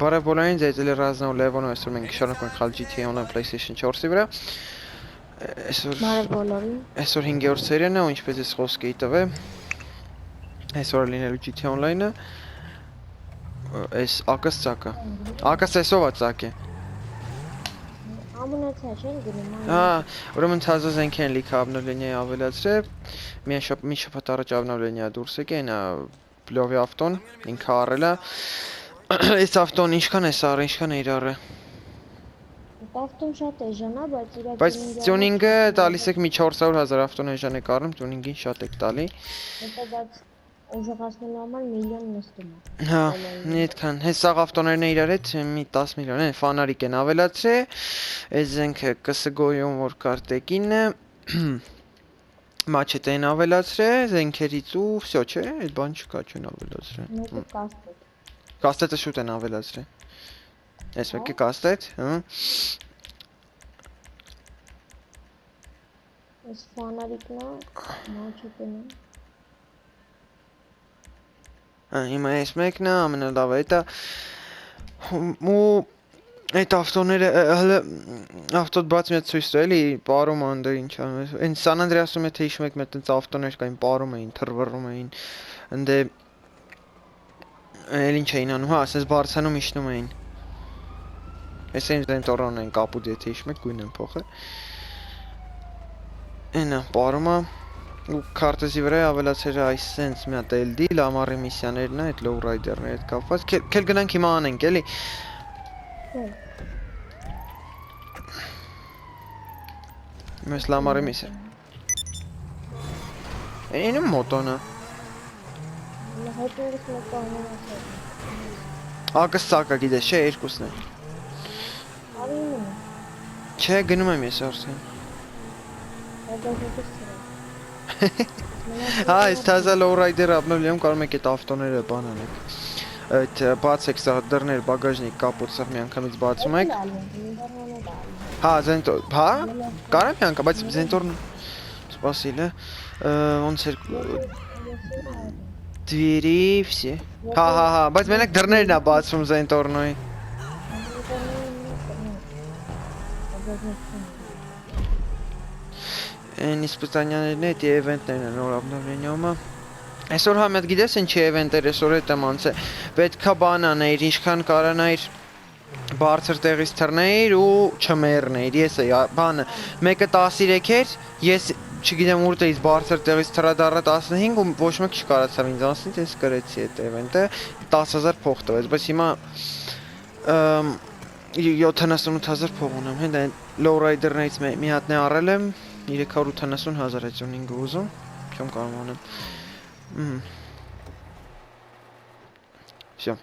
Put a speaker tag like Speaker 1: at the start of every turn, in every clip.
Speaker 1: Բարև բոլորին, ձեզ էլ Ռազնա ու Լևոնը այսօր մենք շարունակում ենք խաղալ GTA Online PlayStation 4-ի վրա։
Speaker 2: Բարև բոլորին։
Speaker 1: Այսօր 5-րդ սերիան է, ու ինչպես ես խոսք էի տվել, այսօր լինելու GTA Online-ը այս ակս ծակը։ Ակս այսով է ծակը։
Speaker 2: Ամենացա չեն գնում
Speaker 1: Հա, ուրեմն ցածը զենքեր են լիքը обновление ավելացրել։ Մի շփոթ առաջ обновление դուրս եկել, նա Լովի ավտոն ինքը առել է։ Այս ավտոն ինչքան է սարը, ինչքան է իր առը։
Speaker 2: Ավտոն շատ էժան է, բայց իր
Speaker 1: Բայց տյունինգը տալիս եք մի 400,000 ավտոն էժան է կառնում, տյունինգին շատ եք տալի։
Speaker 2: Հետո բայց ուժեղացնելու համար միլիոն նստում է։
Speaker 1: Հա, այդքան։ Հենց սաղ ավտոներն է իրար հետ մի 10 միլիոն են, ֆանարիկ են ավելացրել։ Այս զենքը կսգոյում որ կարտեկինն է։ Մաչետ են ավելացրել, զենքերից ու всё, չէ, այդ բան չկա, չեն ավելացրել։
Speaker 2: Մեկը կաստետ։
Speaker 1: Կաստետը շուտ են ավելացրել։ Այս մեկը կաստետ, հա։
Speaker 2: Այս ֆանարիկն է, մաչետն է։
Speaker 1: Հիմա այս մեկն է, ամենալավը էտա ու այդ ավտոները հələ ավտոդ բաց մի հատ ցույց տա էլի, պարում անդր ինչ անում։ Այն San Andreas-ում եթե հիշում եք, մեծ տենց ավտոներ կային, պարում էին, թռվռում էին։ Ընդ էլ ինչ էին անում, հա, ասես բարձանում իջնում էին։ Այս այն Zentorno-ն են կապուտ, եթե հիշում եք, գույն են փոխել։ Այնա, պարում է ու քարտեզի վրա ավելացել է այս sense մի հատ LD լամարի միսիաներն է, այդ low rider-ների հետ կապված։ Քել գնանք հիմա անենք, էլի։ Մեզ լամարի միսիա։ Այնու մոտոնը։
Speaker 2: Հետո մեկը անունը։
Speaker 1: Ակս ծակա գիտես, չէ, երկուսն է։
Speaker 2: Արինը։
Speaker 1: Չէ, գնում եմ ես արդեն։ Հա, այս թազա low rider-ը обновлением կարող եք այդ ավտոները բան անեք։ Այդ բացեք սա դռներ, բագաժնիկ, կապոտ սա մի անգամից բացում եք։ Հա, Zentor, հա, կարամ մի անգամ, բայց Zentor սպասիլ է։ Ոնց էր Двери все։ Հա, բայց մենակ դռներն է բացվում Zentorno-ի։ Այն իսպիտանյաներն է, դի էվենտներն են նոր обновлением-ը։ Այսօր հա մետ գիտես ինչի էվենտեր այսօր հետ եմ անցել։ Պետքա բան աներ, ինչքան կարանայր բարձր տեղից թռնեիր ու չմեռնեիր։ Ես էի բանը մեկը 13 էր, ես չգիտեմ որտեղից բարձր տեղից թռադառա 15 ու ոչ մեկ չկարացավ ինձ անցնել, ես գրեցի այդ էվենտը 10,000 փող տվեց, բայց հիմա 78,000 փող ունեմ։ Հենց այն low rider-ներից մի հատն է առել եմ 380,000 է տյունինգը ուզում, չեմ կարող անեմ։ Всё.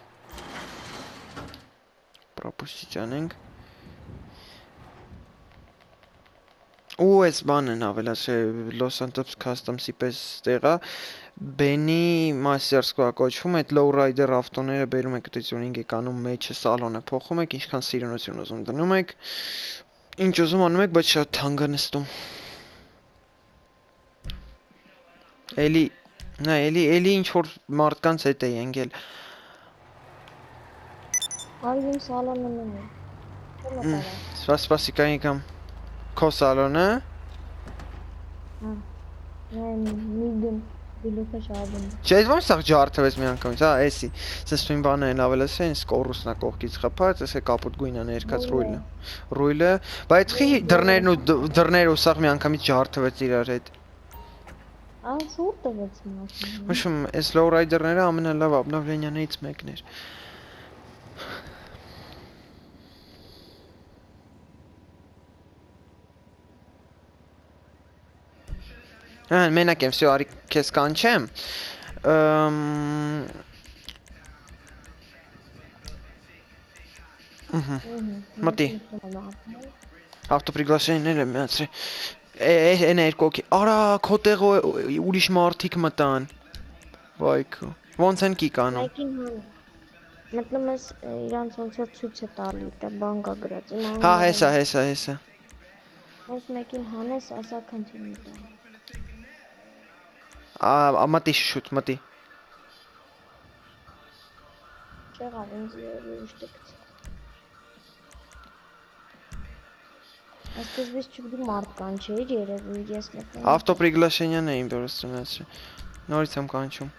Speaker 1: Пропустить անենք։ Ու այս բանն ավելացրել Los Santos Customs-ի պես տեղա Benny Mastersko-ա կոչվում, այդ low rider ավտոները բերում եք տյունինգ եք անում մեջը սալոնը փոխում եք, ինչքան սիրունություն ուզում դնում եք։ Ինչ ուզում անում եք, բայց շատ թանկ է նստում։ Էլի ինչ որ մարդկանց հետ է ընկել։
Speaker 2: Արին սալոնն է։
Speaker 1: Սպասի կայնիկամ քո սալոնը։
Speaker 2: Հա։ Միգն դիլուկա շաբն։
Speaker 1: Չէ, ոնց սա ջարդվեց մի անգամից, հա, էսի։ Սես թույն բանը են ավելացրել, սկորուսնա կողքից խփած, էսե կապոտ գույնը ներկած ռուլը։ Ռուլը, բայց խի դռներն ու սաղ մի անգամից ջարդվեց իրար հետ։
Speaker 2: Ահա շուտ տվեց մասը։
Speaker 1: Ոչմ, այս low rider-ները ամենալավ обновлениաներից մեկն էր։ Մենակ եմ, всё, արի քեզ կանչեմ։ Մտի։ Ավտոպրիգլաշեններ եմ միացրել։ Այն երկոքի։ Արա, քո տեղը ուրիշ մարդիկ մտան։ Վայքո։ Ոնց են կի կանում։
Speaker 2: Մայքին հան։ Մտնում ես իրանց ոնց որ ցույց է տալի, դա բան կա գրած։
Speaker 1: Հա, հեսա։
Speaker 2: Ոնց մեկին հանես, ասա continue տա։
Speaker 1: Մտի շուտ, մտի։
Speaker 2: Չեղավ ինձ ուրիշ տեքս։ Այսպես չգիտեմ մարդկան չէր երևի ես մտնում։
Speaker 1: Ավտոպրիգլաշենյանն էին просто ունեցրի։ Նորից եմ կանչում։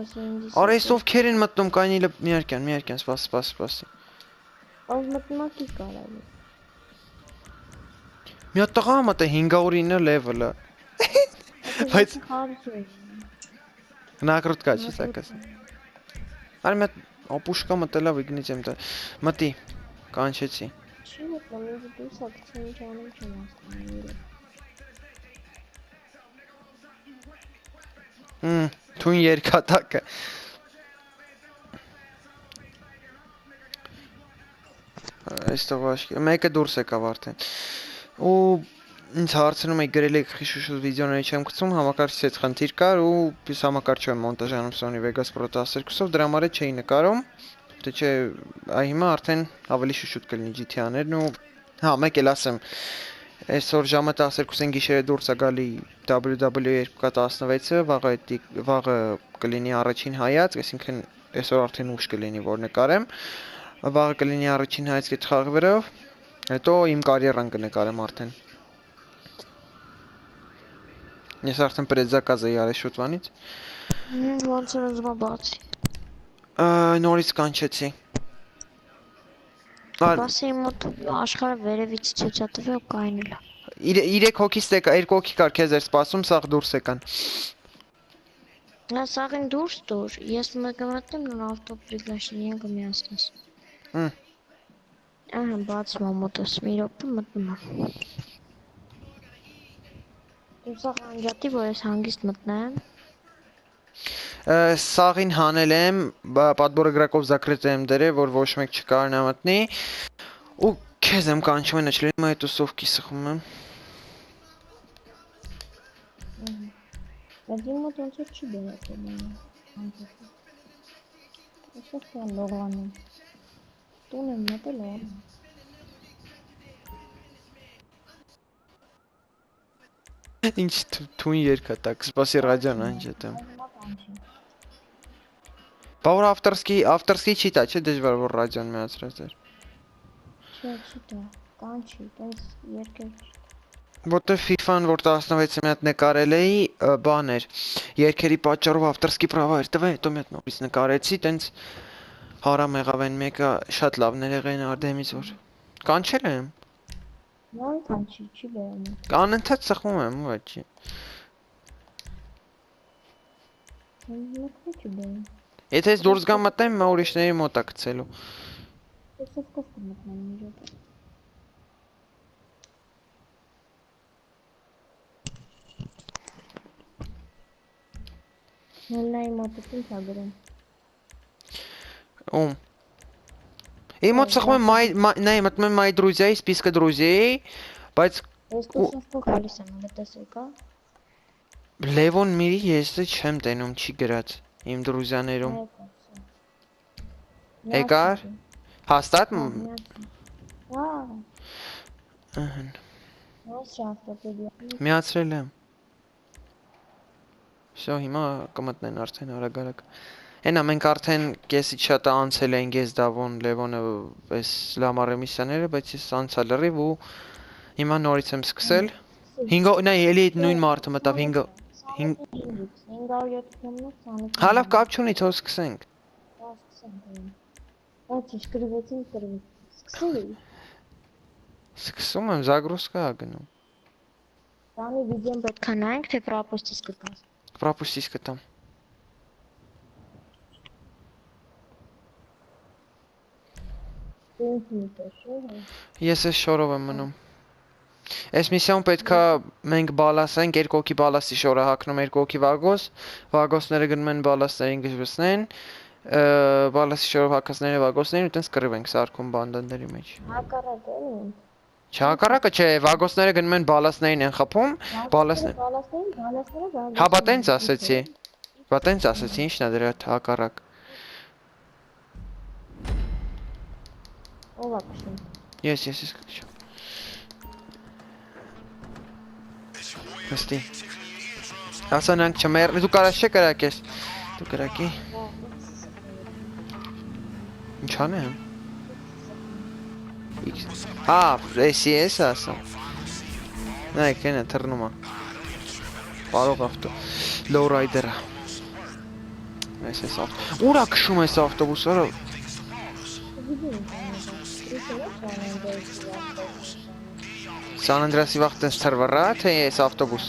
Speaker 1: Արա այս ովքեր են մտնում կանիլը միարկյան, սպաս։
Speaker 2: Ով մտնում է კი կարելի։
Speaker 1: Մի հատ տղա մտա 509 level-ը։ Բայց հնակրուտկա չի սակաս։ Արի մի հատ ապուշկա մտելա վիգնից եմ տա։ Մտի, կանչեցի։
Speaker 2: Չի մտնում ինձ դուրս ակցիոն չանում չեմ հասկանում։
Speaker 1: Թույն երկատակը։ Այստեղ աշկի, մեկը դուրս եկավ արդեն։ Ու ինձ հարցնում եք գրել եք խիշուշուտ վիդեոների չեմ գցում, համակարգչից այդ խնդիր կար ու ես համակարգչով եմ մոնտաժանում Sony Vegas Pro 12-ով, դրա համար չէի նկարում, թե չէ հիմա արդեն ավելի շուշուտ կլինի GTA-ներն ու հա, մեկ էլ ասեմ, այսօր ժամը 12-ին գիշերը դուրս է գալի WWE 2K16-ը, վաղը կլինի առաջին հայացք, այսինքն այսօր արդեն ուշ կլինի, որ նկարեմ, վաղը կլինի առաջին հայացք այդ խաղի վրայով, հետո իմ կարիերան կնկարեմ արդեն։ Ես արդեն предзаказ էի արել շուտվանից։
Speaker 2: Ոնց որ ուզում եմ բացի։
Speaker 1: Նորից կանչեցի։
Speaker 2: Բասի մոտ աշխարհը վերևից չճատվի ու կայնելա։
Speaker 1: 3 հոգի ստեկա, 2 հոգի կար քեզ էր սպասում, սաղ դուրս եկան։
Speaker 2: Նա սաղին դուրս դուր, ես մտնեմ նոր ավտոպրիգլաշենյան կմիացնես։ Ահա բացում եմ մոտս, մի րոպե մտնում եմ։ Դու սաղ անջատի, որ ես հանգիստ մտնեմ։
Speaker 1: Սաղին հանել եմ, պատբորը գրակով զակրեց եմ դրել, որ ոչ մեկ չկարնա մտնի։ Ու քեզ եմ կանչում են չլինի, այդ ուսովքի սխում եմ։
Speaker 2: Բայց իմ մոտ ոնց որ չի բերացել այն։ Այսպես կան լողանում։ Տուն եմ մտել լողանում։
Speaker 1: Ինչ թույն երկատակ, սպասի ռադիոն անջատեմ։ Բա որ ավտորսկի չի տա, չէ դժվար որ ռադիոն միացրած էր։
Speaker 2: Չի տա, կանչի, տենց երկեր չի։
Speaker 1: Որտե FIFA-ն, որ 16-ի մի հատ նկարել էի, բան էր, երկերի պատճառով ավտորսկի պրավա էր տվել, հետո մի հատ նորից նկարեցի, տենց հարամ եղավ այն մեկը, շատ լավներ եղեն արդեմից որ։ Կանչել եմ։
Speaker 2: Նոյ կանչի, չի բերում։
Speaker 1: Անընդհատ սխում եմ, ու չի։
Speaker 2: Մեկը չի բերում։
Speaker 1: Եթե ես դուրս գամ մտնեմ, մա ուրիշների մոտ է գցելու։
Speaker 2: Այսով կով կմտնեմ մի րոպե։ Նույնայի մոտը ինչ է գրում։
Speaker 1: Ում։ Իմ մոտ սխում եմ նայ մտնում եմ մայի դրուզիայի, սպիսկը դրուզիայի, բայց
Speaker 2: Ես տուսնով գալիս եմ, հələ տեսեք, հա։
Speaker 1: Լևոն Միրի ես չեմ տենում, չի գրած իմ դրուզիաներում։ Եկար։ Հաստատ։
Speaker 2: Հա։
Speaker 1: Ահա։
Speaker 2: Ո՞ս շախտապեդիա։
Speaker 1: Միացրել եմ։ Всё, հիմա կմտնեն արդեն արագ-արագ։ Այնա մենք արդեն կեսից շատ անցել ենք ես Դավոն Լևոնը այս լամարեմիսյաները, բայց ես անցա լրիվ ու հիմա նորից եմ սկսել։ 5 նայ էլի այդ նույն մարդը մտավ
Speaker 2: 570-ը։
Speaker 1: Հա լավ կապ չունի, թող սկսենք։
Speaker 2: Բայց շկրվեցին կրվի։ Սկսելի։
Speaker 1: Սկսում եմ զագրոսկա գնում։
Speaker 2: Տանի վիդեոն պետք է նայենք, թե պրոպոստից կտաս։
Speaker 1: Պրոպոստից կտամ։ Ես ես շորով եմ մնում։ Այս միսիոն պետքա մենք բալասենք, 2 հոգի բալաստի շորը հակնում 2 հոգի վագոս, վագոսները գնում են բալաստերին գժվեցնեն, բալաստի շորով հակասները վագոսներին ու տենց կռիվ ենք սարքում բանդանների մեջ։
Speaker 2: Հակառակ է։
Speaker 1: Չհակառակը չէ, վագոսները գնում են բալաստներին են խփում, բալաստները։ Հա բա տենց ասեցի։ Բա տենց ասեցի, ինչն է դրա հակառակ։
Speaker 2: Ո՞վ է քշում։
Speaker 1: Ես կքշեմ։ Աստի։ Հասանանք չմեր, դու կարաս չէ կրակես։ Դու կրակի։ Ինչ անեմ։ Հա, էսի ես ասում։ Նայեք, ենա թռնում է։ Կարող ավտո։ Lowrider-ը։ Այս էս ավտո։ Ուրա քշում ես ավտոբուսը։ San Andreas-ի վաղ տենց թրվռա, թե ես ավտոբուս։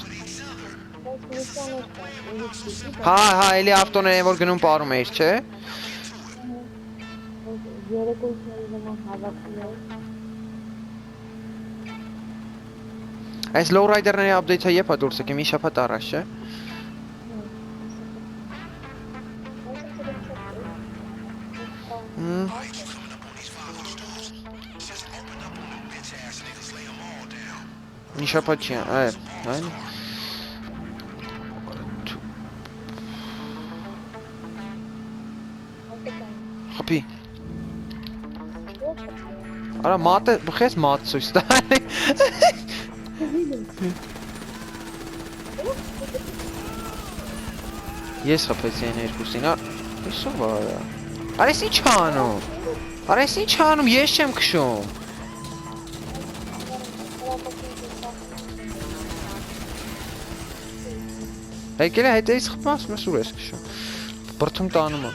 Speaker 1: Հա, էլի ավտոներ են, որ գնում պարում էիր, չէ։
Speaker 2: Երեկույթների նման հավաքում էր։
Speaker 1: Այս Lowrider-ների update-ը երբ է դուրս եկել, մի շաբաթ առաջ, չէ։ Մի շաբաթ չի, այլ։ Խփի։ Արա մատը, բխես մատ ցույց տալի։ Ես խփեցի այն երկուսին, այսով արա։ Արա ես ինչ անում։ Արա ես ինչ անում, ես չեմ քշում։ Եկել է հետևից խփում, ասում ես ուր ես քշում։ Բրդում տանում է։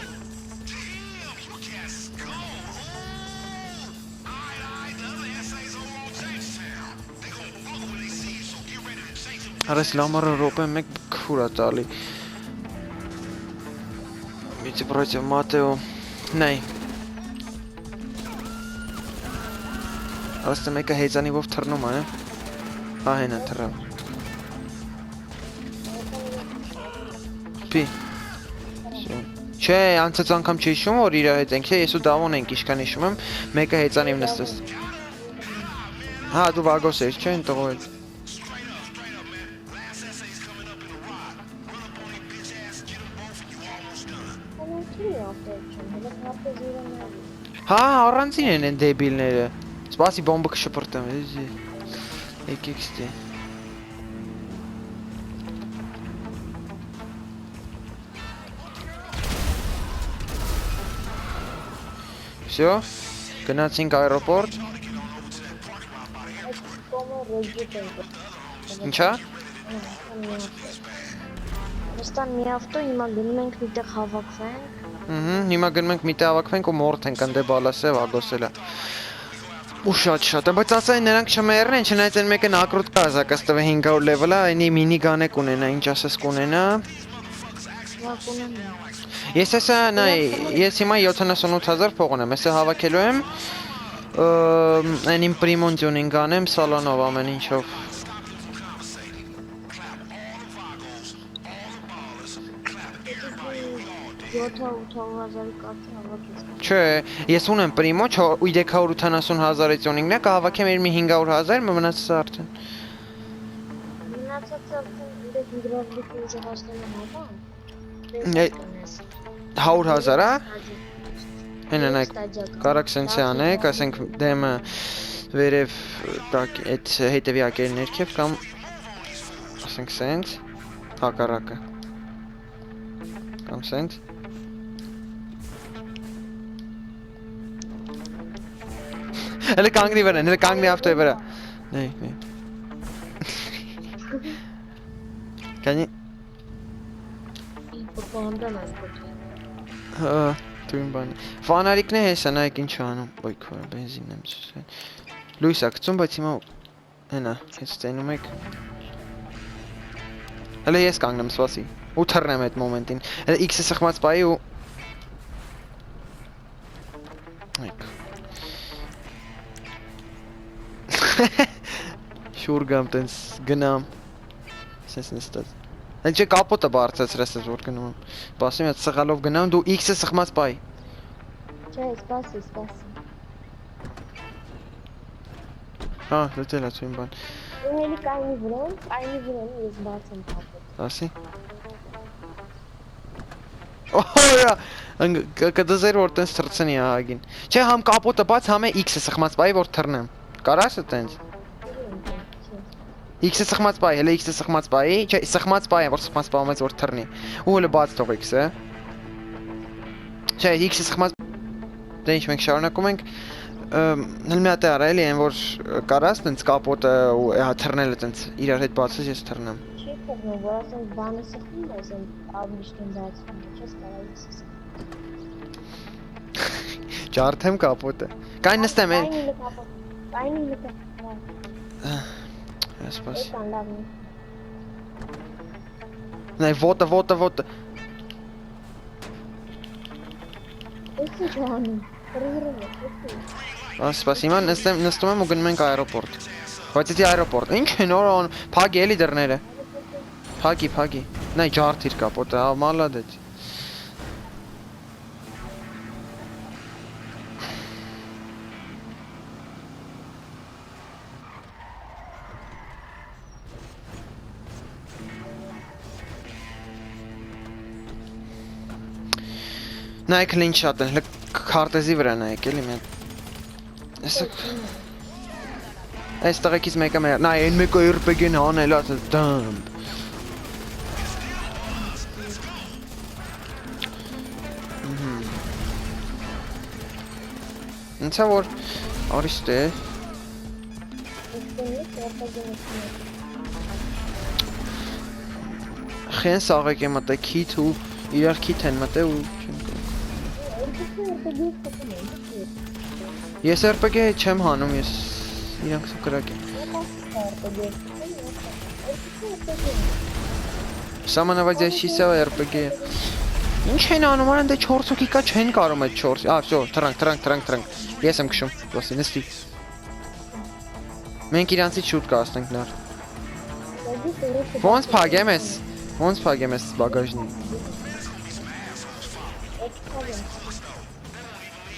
Speaker 1: Արես լամարը ռոպե մեկ քուրա տալի։ Միցի պրոյցև Մատեո, նայ։ Արես թե մեկը հեծանիվով թռնում է, հա հենա թռավ։ Պի։ Չէ, անցած անգամ չի հիշում, որ իր հետ ենք, ես ու Դավոն ենք իշքան հիշում եմ, մեկը հեծանիվ նստեց։ Հա, դու վագոս ես, չէ, ընտողով էլ։ Հա, առանցին են են դեբիլները։ Սպասի բոմբը կշպրտեմ, եկեք ստի։ Всё, գնացինք այրոպորտ։ Ինչա։
Speaker 2: Ոստան մի ավտո, հիմա գնում ենք միտեղ հավաքվենք։
Speaker 1: Հիմա գնում ենք միտեղ հավաքվենք ու մորթ ենք ընդ բալասը վագոսելա։ Ու շատ, բայց ասա նրանք չմեռնեն, չնայած այն մեկը նակրուտ կա զակաստվը 500 level-ա, այնի մինի գանե կունենա, ինչ ասես կունենա։ Ես հեսա, նայ, ես հիմա 78000 փող ունեմ, հեսա հավաքելու եմ, այն իմ պրիմոն ձյունին գանեմ, սալոնով ամեն ինչով։ Չէ, ես ունեմ պրիմո, 380,000-ից ունինքն է, կհավաքեմ իր մի 500,000, մնացած արդեն։
Speaker 2: Մնացած արդեն իրեք հիդրավլիկը ուժը հասնելու համար։
Speaker 1: 100,000, հա։ Հենա նայք, կարակ սենց է անեք, ասենք դեմը վերև այդ հետևյակերի ներքև կամ ասենք սենց, հակառակը կամ սենց Հələ կանգնի վրա, հələ կանգնի ավտոյի վրա Նայ Կանի Դու իմ բան Վանարիկն է հեսա, նայք ինչ անում Ոյ քորա, բենզինն եմ սուսել Լույս է կծում, բայց հիմա Հենա, հենց ծենում եք Հələ ես կանգնեմ, սվասի Ու թռնեմ այդ մոմենտին Հələ X-ը սխմած պայի ու Այք Շուր գամ տենց գնամ Սենց նստած Էլ չէ կապոտը բարձացրես ես որ գնում եմ Պասում ես սղալով գնամ դու X-ը սխմած պայի
Speaker 2: Չէ, սպասի
Speaker 1: Հա, լտել է ծույն բան
Speaker 2: Ու հելի կայնի վրան ես բաց եմ կապոտ
Speaker 1: Ասի Օհորա կդզեր որ տենց թրցնի ահագին Չէ համ կապոտը բաց համ է X-ը սխմած պայի որ թռնեմ Կարասը տենց X-ը սխմած պայի, հələ X-ը սխմած պայի, չէ, սխմած պայի, որ սխմած պայում ես որ թռնի Ու հələ բաց թող X-ը Չէ, X-ը սխմած Դե ինչ մենք շարունակում ենք հəl մի հատ է արա էլի այն որ կարաս տենց կապոտը ու թռնելը տենց իրար հետ բացես ես թռնեմ։
Speaker 2: Չի թողնում, որ ասենք բանը սխում ես, այն ավլիշտին դարձնում ես, չես կարող իսես։
Speaker 1: Ջարդեմ կապոտը։ Կային նստեմ էլ։
Speaker 2: Կայնի լկա։
Speaker 1: Ասպաս։
Speaker 2: Էկան լավն է։
Speaker 1: Նայ ոտը։
Speaker 2: Ես ինչ անում։ Ռիրում է։
Speaker 1: Ասպաս հիմա նստում եմ ու գնում ենք այերոպորտ։ Բայց դի այերոպորտ։ Ինչ է նոր փագի էլի դռները։ Փագի։ Նայ ջարդիր կապոտը, մալադեց։ Նայք ինչ շատ են, քարտեզի վրա նայեք էլի մի հատ։ Այս տղեկից մեկը մեր, նայ այն մեկը RPG-ն հանել ասես դամ։ Ինձ որ արիստե։ Խեն սաղեք է մտե քիթ ու իրար քիթ են մտե ու չեմ Ես RPG չեմ հանում, ես իրանք սու կրակ եմ։ Սամանավայց ես չի սավ RPG։ Ինչ են անում, արան դե 4 հոգի կա չեն կարում այդ 4։ Всё, թրանք։ Ես եմ քշում, ոսի նստի։ Մենք իրանցից շուտ կհասնենք նար։ Ոնց փագեմ ես բագաժնի։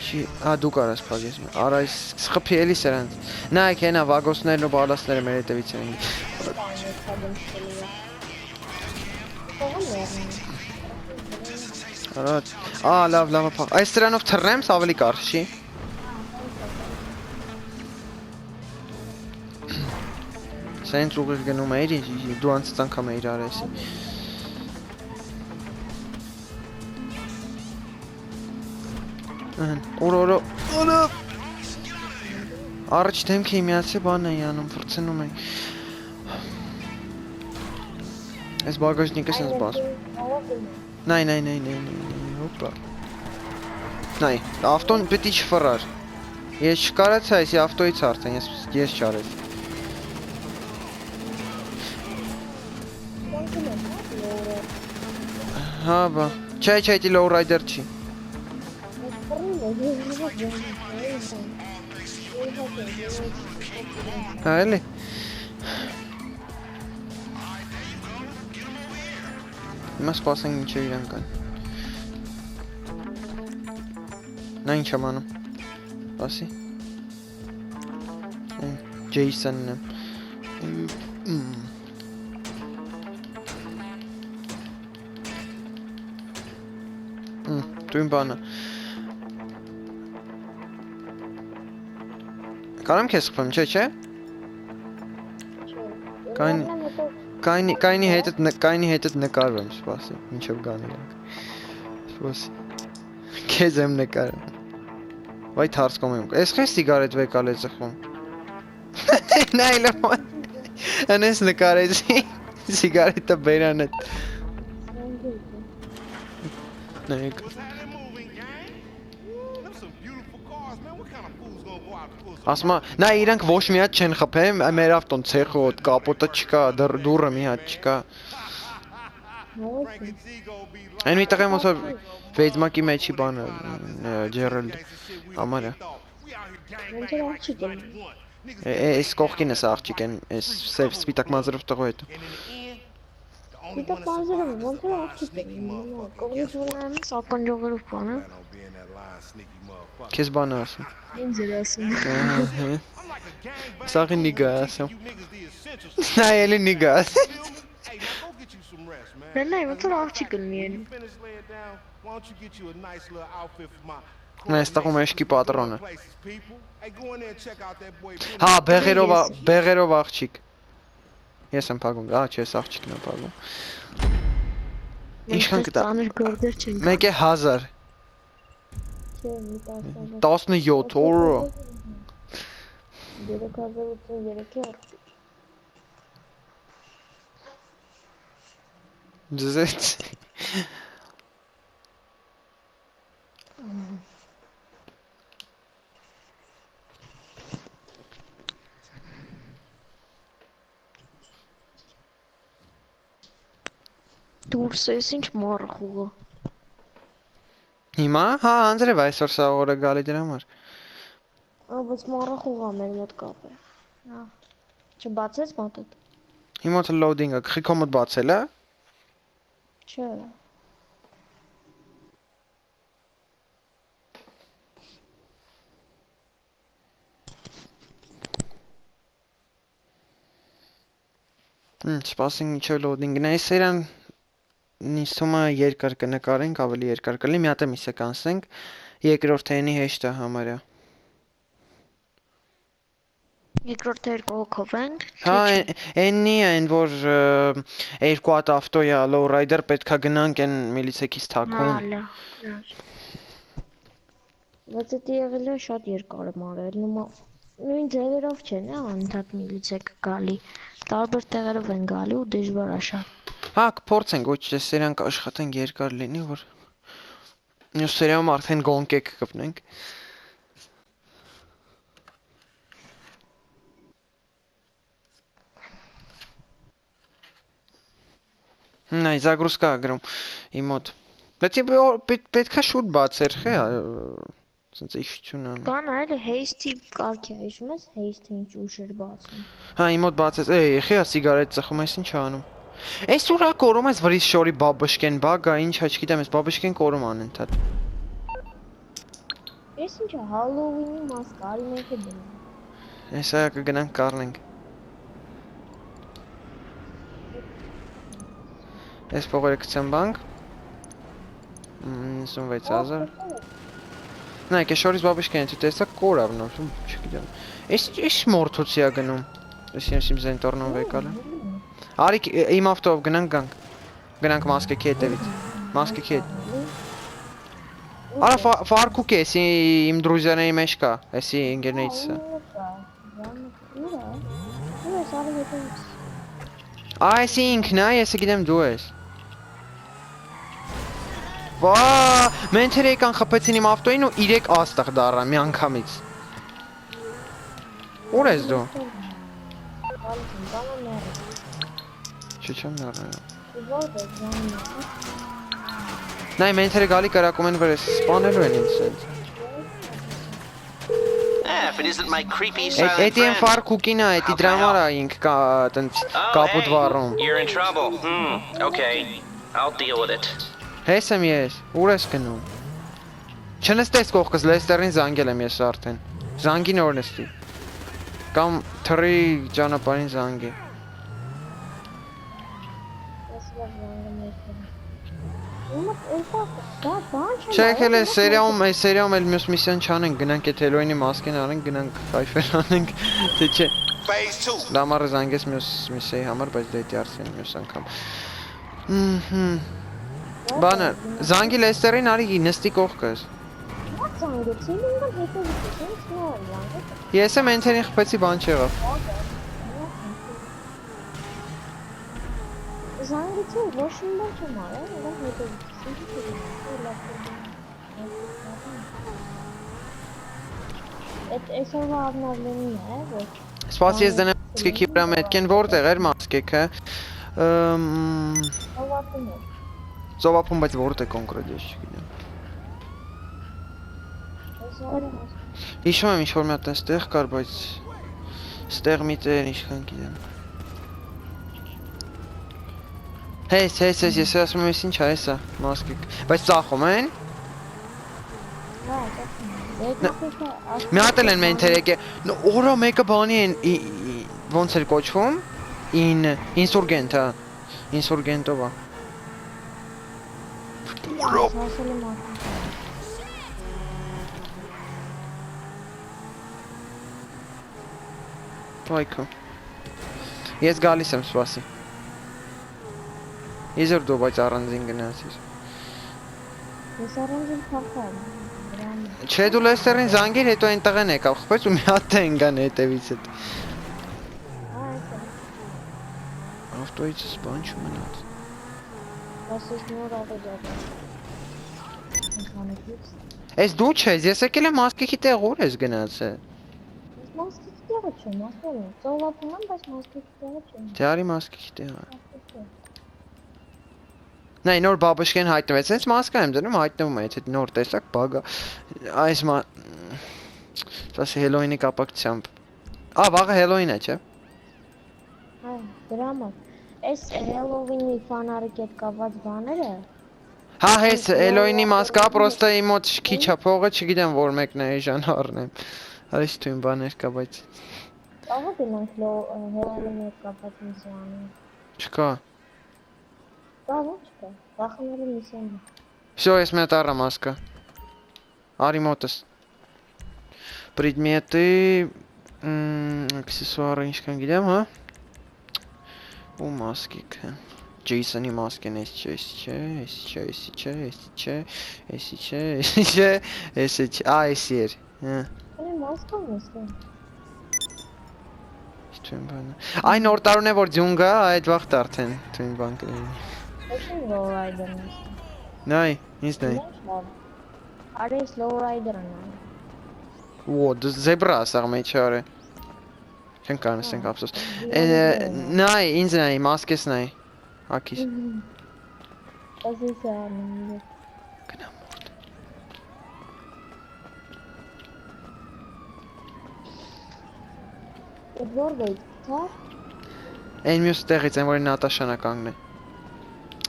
Speaker 1: Դու կարաս փագես։ Արա սխփի էլի սրանց։ Նայեք հենա վագոսներն ու բալաստները մեր հետևից են։ Արա լավ փախ։ Այս սրանով թռնեմ, ավելի կարճ չի։ Սենց ուղիղ գնում էիր, դու անցած անգամ էիր արես։ Օրո Առաջ դեմքի միացե բան էի անում, վրցնում էի։ Այս բագաժնիկը սենց բացում։ Նայ, հոպա։ Նայ, ավտոն պետք է չֆռար։ Ես չկարացա այսի ավտոից արդեն, ես չարեց։ Հա, բա։ Չէ, դի լոու ռայդեր չի։ Հա, էլի։ Հիմա սպասենք մինչև իրան կան։ Նա ինչ եմ անում։ Ասի։ Ջեյսոնն եմ։ Դու իմ բանը։ Կարամ քեզ խփեմ, չէ։ Կայնի հետդ նկարվեմ, սպասի, մինչև գան իրանք։ Սպասի։ Քեզ եմ նկարում։ Վայ թարսկում եմ։ Ես խես սիգարետ վեկալ է ծխում։ Նայլում։ Անես նկարեցի սիգարետը բերանդ։ Նայեք։ Ասма, նա իրանք ոչ մի հատ չեն խփեմ, մեր ավտոն ցեխոտ, կապոտը չկա, դուրը մի հատ չկա։ Այն մի տղեմ ոնց որ Վեյդմակի մեջի բանը Ջերալդ համարը։ Էս կողքին էս աղջիկ են, էս սև սպիտակ մազերով տղու հետ։
Speaker 2: Սպիտակ մազերով ոնց որ աղջիկ են։ Կողքից ունեմ սապանջողերով բանը։
Speaker 1: Քեզ բանը ասում։
Speaker 2: Ինձ էր ասում։
Speaker 1: Սաղի նիգա ասում։ Նայելի նիգա ասում։
Speaker 2: Նայ, ոնց որ աղջիկ լինի են։
Speaker 1: Այս տղու մեջքի պատրոնը։ Հա, բեղերով աղջիկ։ Ես եմ փագում, չէ, ես աղջիկն եմ փագում։ Ինչքան կտա։ Մեկ է 1000։
Speaker 2: Չէ, մի 10,000։
Speaker 1: 17 օրը։
Speaker 2: 3083
Speaker 1: Ձեզ։
Speaker 2: Դուրս ես ինչ մառը խուղը։
Speaker 1: Հիմա, հա, անձրև այսօր սա օրը գալի դրա համար։
Speaker 2: Բայց մառը խուղա մեր մոտ կապ է։ Հա։ Չբացես մոտդ։
Speaker 1: Հիմա թե loading-ը գխի քո մոտ բացել է։
Speaker 2: Չէ։
Speaker 1: Սպասենք ինչով loading-ն է, սերան ինձ թվում է երկար կնկարենք, ավելի երկար կլինի, մի հատ եմ իսե կանցնենք, երկրորդ հենի հեշտ է համարյա։
Speaker 2: Երկրորդ երկու հոգով ենք։
Speaker 1: Հա, այնի այն որ երկու հատ ավտո է, lowrider պետքա գնանք այն միլիցեքից թաքուն։
Speaker 2: Հալա։ Բայց դա եղել է շատ երկար եմ արել, նույն ձևերով չեն, անընդհատ միլիցեք գալի։ Տարբեր տեղերով են գալի ու դժվար է շատ։
Speaker 1: Հա, կփորձենք, ոչ թե սերանք աշխատենք երկար լինի, որ մյուս սերիայում արդեն գոնկեք կպնենք։ Նայ, զագրուսկա գրում իմ մոտ։ Բայց պետքա շուտ բացեր, խե, սենց իշխություն անում։
Speaker 2: Կան այլ haste-ի կարգի, հիշում ես haste-ը ինչ ուշ էր բացում։
Speaker 1: Հա, իմ մոտ բացեց, խե, սիգարետ ծխում ես, ինչ անում։ Այս ուրա կորում ես վրից շորի բաբշկեն բագա, ինչ հաչ գիտեմ, ես բաբշկեն կորում անընդհատ։
Speaker 2: Ես ինչա Halloween-ի մասկարի մենք է դնում։
Speaker 1: Այս այա կգնանք կառնենք։ Այս փողերը կցեմ բանկ։ 96000։ Նայ, կեշորից բաբշկեն, դու տեսա կորավ նոր, չգիտեմ։ Այս մորթոցի է գնում։ Ես իմ զենտորնով եկալ եմ։ Արիկ իմ ավտով գնանք գանք։ Գնանք մասկեքի հետևից։ Մասկեքի հետ։ Արա ֆարկուկ է, իմ դրուզիաների մեջ կա, էսի ինգերներից է։ Այսի ինքն է, ես գիտեմ դու ես։ Վա, մենթեր եկան խփեցին իմ ավտոին ու 3 աստղ դառան մի անգամից։ Ուր ես դու։ Չեմ նառել։ Նայ մենթերը գալի կարակում են վրես, սպանելու են ինձ սենց։
Speaker 3: If it isn't my creepy silent
Speaker 1: Էդի են
Speaker 3: friend.
Speaker 1: ֆարկուկին է, էդի դրա համար է ինք տենց կապուտ վառում։
Speaker 3: You're in trouble. Okay. I'll deal with it.
Speaker 1: Հես եմ ես, ուր ես գնում։ Չնստես կողքս, Լեստերին զանգել եմ ես արդեն։ Զանգին որ նստի։ Կամ թրի ճանապարհին զանգի։ Չեկել է սերիայում, այս սերիայում էլ մյուս միսիան չանենք, գնանք այդ Հելոյինի մասկին անենք, գնանք կայֆեր անենք, թե չէ։
Speaker 3: Phase 2.
Speaker 1: Լամարը զանգես մյուս միսիայի համար, բայց դա էդի արդեն մյուս անգամ։ Բանը, զանգի Լեստերին արի նստի կողքս։ Ես եմ ենթերին խպեցի բան չեղավ։
Speaker 2: Զանգիցը ոչ մի բան չեմ արել, դա հետևից։ Այս օրվա ավնավլենին է, ոչ։
Speaker 1: Սպասի ես դնեմ մասկեքի վրա մետքեն որտեղ էր մասկեքը։
Speaker 2: Ավարտում է։
Speaker 1: Ծովափում, բայց որտեղ կոնկրետ ես չգիտեմ։ Հիշում եմ ինչ-որ մի հատ ստեղ կար, բայց ստեղ մի տեղ ինչքան գիտեմ։ Հես, ես ասում եմ ինչ է սա, մասկիկ, բայց ծախում են։ Մի հատ էլ են մենթեր եկե, օրա մեկը բանի են, ոնց էր կոչվում, ինսուրգենտ, հա, ինսուրգենտով է։ Վայքո, ես գալիս եմ սպասի։ Իզոր դու բայց առանձին գնացիր։
Speaker 2: Ես առանձին փախա եմ։
Speaker 1: Չէ դու Լեսթերին զանգիր, հետո այնտեղ են եկավ, խփեց ու մի հատ են գան հետևից հետ։ Ավտոյից բան չմնաց։
Speaker 2: Ասես նոր ավեջավ։ Ինքանից։
Speaker 1: Այս դու չես, ես եկել եմ մասկիկի տեղ ուր ես գնացել։
Speaker 2: Մասկից տեղը չեմ, ասել եմ։ Ծովափում եմ, բայց մասկից տեղը չեմ։
Speaker 1: Դե արի մասկիկի տեղը։ Նայ նոր բաբշկեն հայտնվեց, հենց մասկա եմ դնում, հայտնվում է, եթե նոր տեսակ բագա։ Այս Սա Հելոյինի կապակցությամբ։ Վաղը Հելոյին է, չէ։
Speaker 2: Այ, դրա համար։ Այս Հելովինի ֆանարիկ հետ կապված բաները։
Speaker 1: Հա, հես Հելոյինի մասկա, պրոստը իմ մոտ քիչ է փողը, չգիտեմ որ մեկն է էժան առնեմ։ Արի թույն բաներ կա, բայց
Speaker 2: Ահա գնանք Հելովինի հետ կապված միսիան։
Speaker 1: չկա։
Speaker 2: Դա ոչ կա։ Վախենալի միսիան։
Speaker 1: Всё, ես մի հատ առա մասկա։ Արի մոտս։ Предметы, аксессуары ինչքան գիտեմ, հա։ Ու մասկիկ։ Ջեյսոնի մասկեն էս չէ, էսի էր։
Speaker 2: Քանի մասկան ես։
Speaker 1: Թույն բանը։ Այն նոր տարուն է որ ձյուն գա, այդ վաղտ արդեն թույն բան կլինի։
Speaker 2: Очень lowrider-ն ես։
Speaker 1: Նայ, ինձ նայ։
Speaker 2: Արի lowrider-ն է։
Speaker 1: Ու դու զեբրա ասաղ մեջ արե։ Չեն կանեսենք ապսոս։ Նայ, ինձ նայ, մասկես նայ։ Հակիս։
Speaker 2: Ասես անում։
Speaker 1: Գնամ մոտ։
Speaker 2: Որվեյ, թա։
Speaker 1: Այն մյուս տեղից են որ Նատաշան է կանգնե։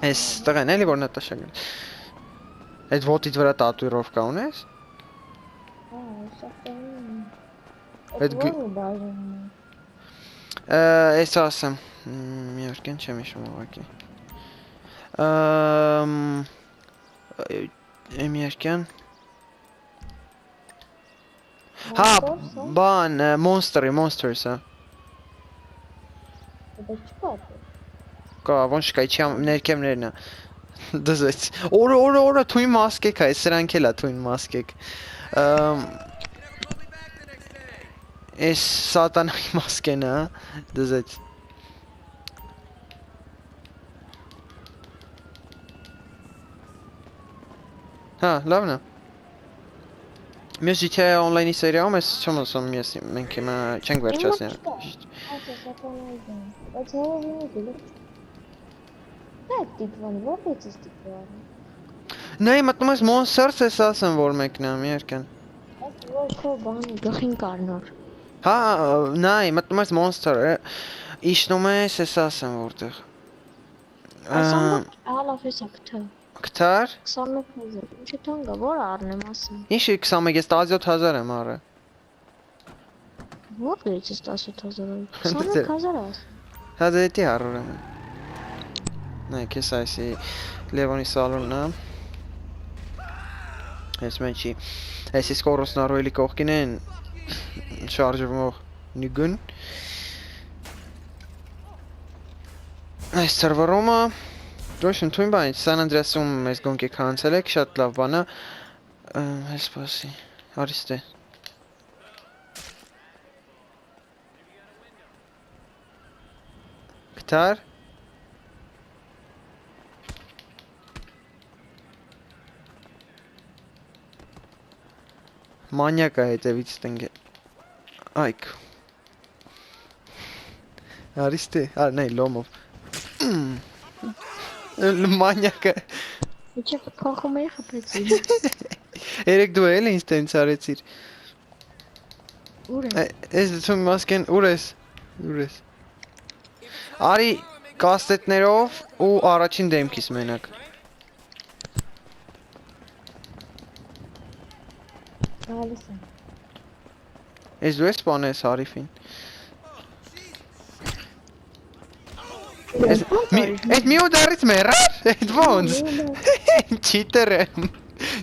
Speaker 1: Այս տղեն էլի որ Նատաշան։ Այդ ոտից վրա տատուիրովկա ունես։ Այդ Այս ասեմ, միարկեն չեմ իշում ուղղակի։ Միարկեն։ Հա, բան, Monsters, հա։
Speaker 2: Դա չկա։
Speaker 1: Կա, ոնց կա, չի ներքևներն է։ Դզեց։ Օրա թույն մասկեք է, սրանք էլ է թույն մասկեք։ Այս սատանայի մասկեն է, դզեց։ Հա, լավն է։ Մյուս GTA on-line-ի սերիայում ես չեմ ասում մենք հիմա չենք վերջացնի։
Speaker 2: Բայց Հելովինի դիլը։ Դա տիպվան, որպես է տիպվան։
Speaker 1: Նայ մտնում ես Monsters ես ասեմ որ մեկն է, միարկեն։
Speaker 2: Այս որ քո բանի գլխին կար նոր։
Speaker 1: Հա, նայ մտնում ես Monster, իշնում ես ես ասեմ որտեղ։
Speaker 2: Ալավ էսա կթա։
Speaker 1: Կթար։
Speaker 2: 21000։ Ինչ թանկա, որ առնեմ ասեմ։
Speaker 1: Ինչի 21, ես 17000 եմ առը։
Speaker 2: Որտեղից է 17000։ 20000 աս։
Speaker 1: Հա դետի առոր եմ։ Նայ քես այսի Լևոնի սալոնն է։ Ես մենչի։ Այսի սկորոսն առոյելի կողքին են շարժվող նիգուն։ Այս սերվերոմը Դոշն թույն բանից San Andreas-ում մեզ գոնք եք հանցել եք, շատ լավ բան է։ Հես պասի, արիստե։ Կտար։ Մանյակա հետևից տնգ է։ Այք։ Արիստե, նայ լոմով։ Մանյակը
Speaker 2: Ինչը փոխում էի խփեցի։
Speaker 1: Երեք դու էլ ինձ տենց արեցիր։
Speaker 2: Ուր է։
Speaker 1: Ես դու մասկեն ուր ես։ Արի կաստետներով ու առաջին դեմքից մենակ։
Speaker 2: Գալիս եմ։
Speaker 1: Ես դու ես սպանես Հարիֆին։ Այդ մի ուդարից մերար, այդ ոնց։ Չիտեր եմ։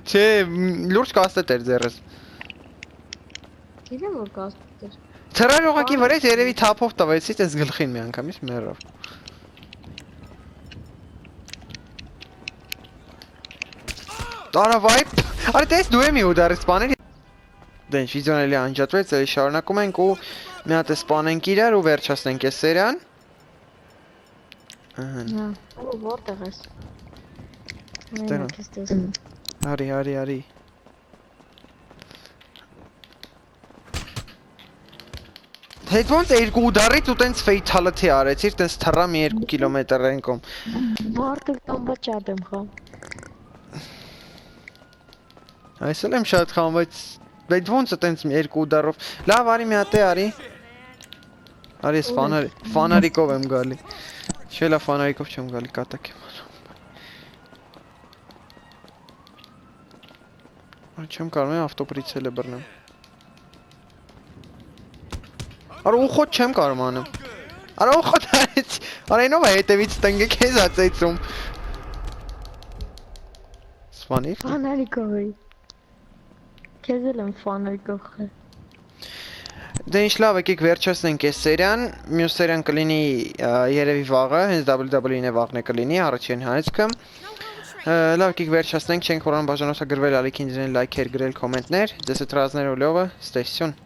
Speaker 1: Չէ, լուրջ կաստետ էր ձերս։
Speaker 2: Գիտեմ որ կաստետ էր։
Speaker 1: Թրար ուղակի վրայց երևի թափով տվեցից ես գլխին մի անգամից մերավ։ Տարա վայպ, արի տես դու եմ մի ուդարից սպանել։ Դե վիդեոն էլի անջատվեց, էլի շարունակում ենք ու մի հատ է սպանենք իրար ու վերջացնենք այս սերիան։ Ահա։
Speaker 2: Հա, որտեղ ես։
Speaker 1: Ստերոն։
Speaker 2: Մենակ ես տեսնում։
Speaker 1: Արի։ Հետ ոնց երկու ուդարից ու տենց fatality արեցիր, տենց թռա մի 2 կիլոմետր ենկոմ։
Speaker 2: Մարդը տոմբա չատ եմ խամ։
Speaker 1: Այս էլ եմ շատ խամ, բայց ոնց է տենց մի երկու ուդարով։ Լավ, արի մի հատ է, արի։ Արի ես ֆանարիկով եմ գալի։ Շելա ֆանարիկով չեմ գալի, կատակ եմ անում։ Չեմ կարող եմ ավտոպրիցել է բռնեմ։ Արա ուխոտ չեմ կարող անեմ։ Արա ուխոտ արեց։ Արա ինով է հետևից տնգը քեզ ածեցում։ Սպանիր։
Speaker 2: Ֆանարիկով էի։ Քեզ էլ եմ ֆանարիկով խել։
Speaker 1: Դե ինչ լավ, եկեք վերջացնենք այս սերիան, մյուս սերիան կլինի երևի վաղը, հենց WWE-ն է վաղն է կլինի, առաջին հայացքը։ Լավ, եկեք վերջացնենք, չենք խորան բաժանորդագրվել, ալիքին դրել լայքեր, գրել, կոմենտներ, ձեզ հետ ռազներ օլյովը, ստեսյուն։